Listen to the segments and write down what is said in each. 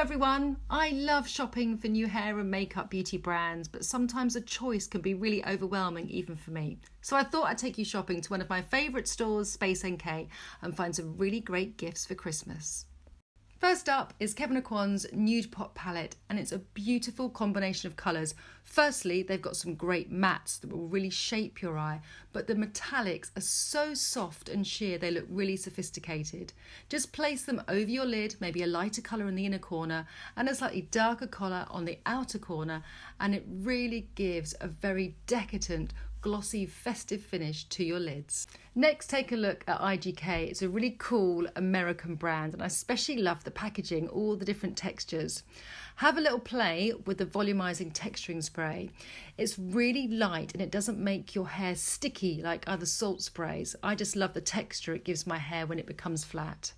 everyone. I love shopping for new hair and makeup beauty brands, but sometimes a choice can be really overwhelming even for me. So I thought I'd take you shopping to one of my favourite stores, Space NK, and find some really great gifts for Christmas. First up is Kevyn Aucoin's Nude Pot palette, and it's a beautiful combination of colours. Firstly, they've got some great mattes that will really shape your eye, but the metallics are so soft and sheer they look really sophisticated. Just place them over your lid, maybe a lighter colour in the inner corner and a slightly darker colour on the outer corner, and it really gives a very decadent, glossy, festive finish to your lids. Next, take a look at IGK. It's a really cool American brand, and I especially love the packaging, all the different textures. Have a little play with the volumizing texturing spray. It's really light and it doesn't make your hair sticky like other salt sprays. I just love the texture it gives my hair when it becomes flat.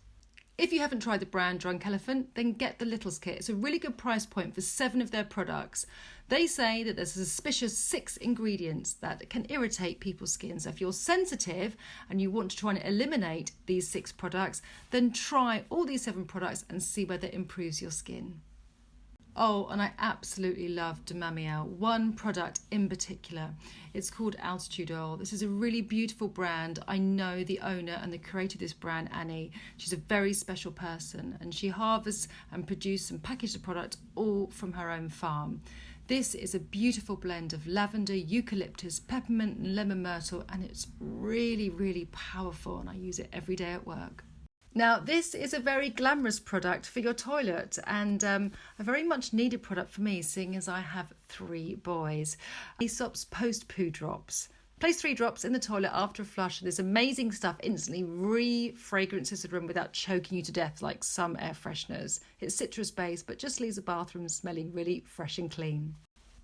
If you haven't tried the brand Drunk Elephant, then get the Littles kit. It's a really good price point for 7 of their products. They say that there's a suspicious 6 ingredients that can irritate people's skin. So if you're sensitive and you want to try and eliminate these 6 products, then try all these 7 products and see whether it improves your skin. Oh, and I absolutely love de Mamiel, one product in particular. It's called Altitude Oil. This is a really beautiful brand. I know the owner and the creator of this brand, Annie. She's a very special person, and she harvests and produces and packages the product all from her own farm. This is a beautiful blend of lavender, eucalyptus, peppermint and lemon myrtle, and it's really, really powerful, and I use it every day at work. Now, this is a very glamorous product for your toilet, and a very much needed product for me, seeing as I have 3 boys. Aesop's post-poo drops. Place 3 drops in the toilet after a flush, and this amazing stuff instantly re-fragrances the room without choking you to death like some air fresheners. It's citrus-based, but just leaves the bathroom smelling really fresh and clean.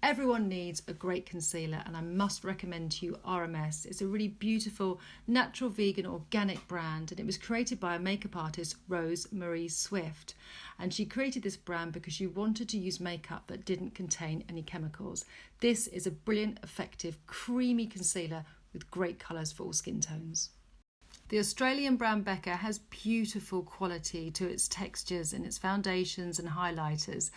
Everyone needs a great concealer, and I must recommend to you RMS. It's a really beautiful, natural, vegan, organic brand, and it was created by a makeup artist, Rose Marie Swift. And she created this brand because she wanted to use makeup that didn't contain any chemicals. This is a brilliant, effective, creamy concealer with great colours for all skin tones. The Australian brand Becca has beautiful quality to its textures and its foundations and highlighters.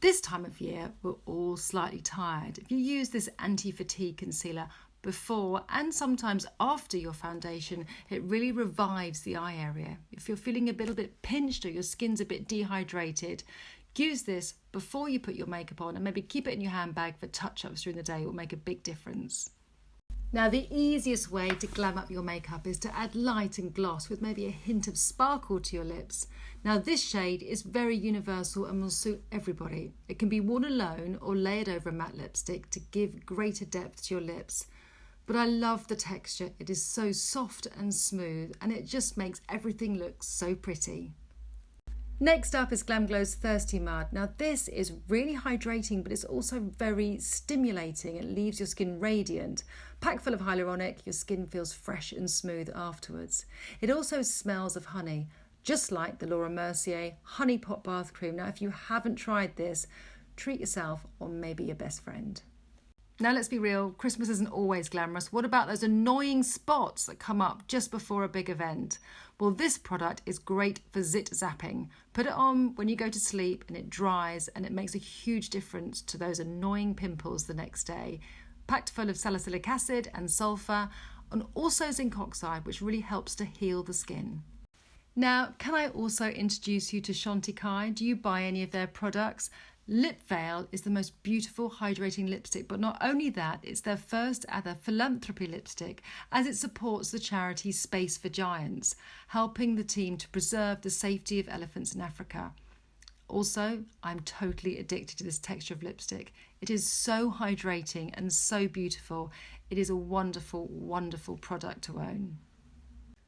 This time of year, we're all slightly tired. If you use this anti-fatigue concealer before and sometimes after your foundation, it really revives the eye area. If you're feeling a little bit pinched or your skin's a bit dehydrated, use this before you put your makeup on and maybe keep it in your handbag for touch-ups during the day. It will make a big difference. Now, the easiest way to glam up your makeup is to add light and gloss with maybe a hint of sparkle to your lips. Now, this shade is very universal and will suit everybody. It can be worn alone or layered over a matte lipstick to give greater depth to your lips. But I love the texture. It is so soft and smooth, and it just makes everything look so pretty. Next up is Glam Glow's Thirsty Mud. Now, this is really hydrating, but it's also very stimulating. It leaves your skin radiant. Packed full of hyaluronic, your skin feels fresh and smooth afterwards. It also smells of honey, just like the Laura Mercier Honey Pot Bath Cream. Now, if you haven't tried this, treat yourself or maybe your best friend. Now, let's be real, Christmas isn't always glamorous. What about those annoying spots that come up just before a big event? Well, this product is great for zit zapping. Put it on when you go to sleep and it dries, and it makes a huge difference to those annoying pimples the next day. Packed full of salicylic acid and sulfur, and also zinc oxide, which really helps to heal the skin. Now, can I also introduce you to Chantecaille? Do you buy any of their products? Lip Veil is the most beautiful hydrating lipstick, but not only that, it's their first ever Philanthropic lipstick, as it supports the charity Space for Giants, helping the team to preserve the safety of elephants in Africa. Also, I'm totally addicted to this texture of lipstick. It is so hydrating and so beautiful. It is a wonderful, wonderful product to own.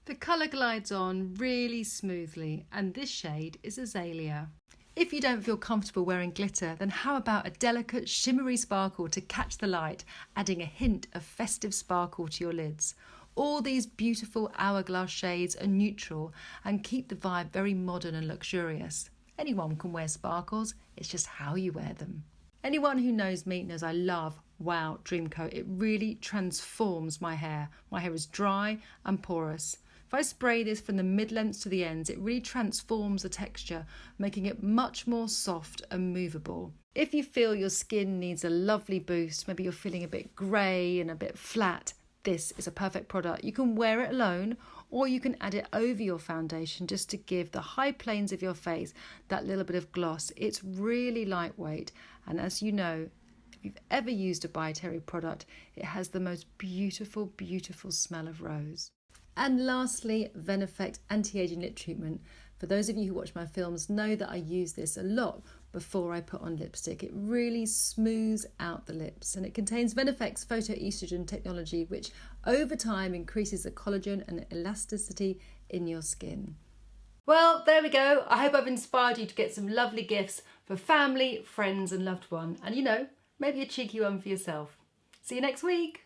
The colour glides on really smoothly, and this shade is Azalea. If you don't feel comfortable wearing glitter, then how about a delicate shimmery sparkle to catch the light, adding a hint of festive sparkle to your lids. All these beautiful hourglass shades are neutral and keep the vibe very modern and luxurious. Anyone can wear sparkles, it's just how you wear them. Anyone who knows me knows I love Wow Dream Coat. It really transforms my hair. My hair is dry and porous. If I spray this from the mid-lengths to the ends, it really transforms the texture, making it much more soft and movable. If you feel your skin needs a lovely boost, maybe you're feeling a bit grey and a bit flat, this is a perfect product. You can wear it alone, or you can add it over your foundation just to give the high planes of your face that little bit of gloss. It's really lightweight, and as you know, if you've ever used a By Terry product, it has the most beautiful, beautiful smell of rose. And lastly, Veneffect Anti-Aging Lip Treatment. For those of you who watch my films know that I use this a lot before I put on lipstick. It really smooths out the lips, and it contains Veneffect's photoestrogen technology, which over time increases the collagen and elasticity in your skin. Well, there we go. I hope I've inspired you to get some lovely gifts for family, friends and loved one. And maybe a cheeky one for yourself. See you next week.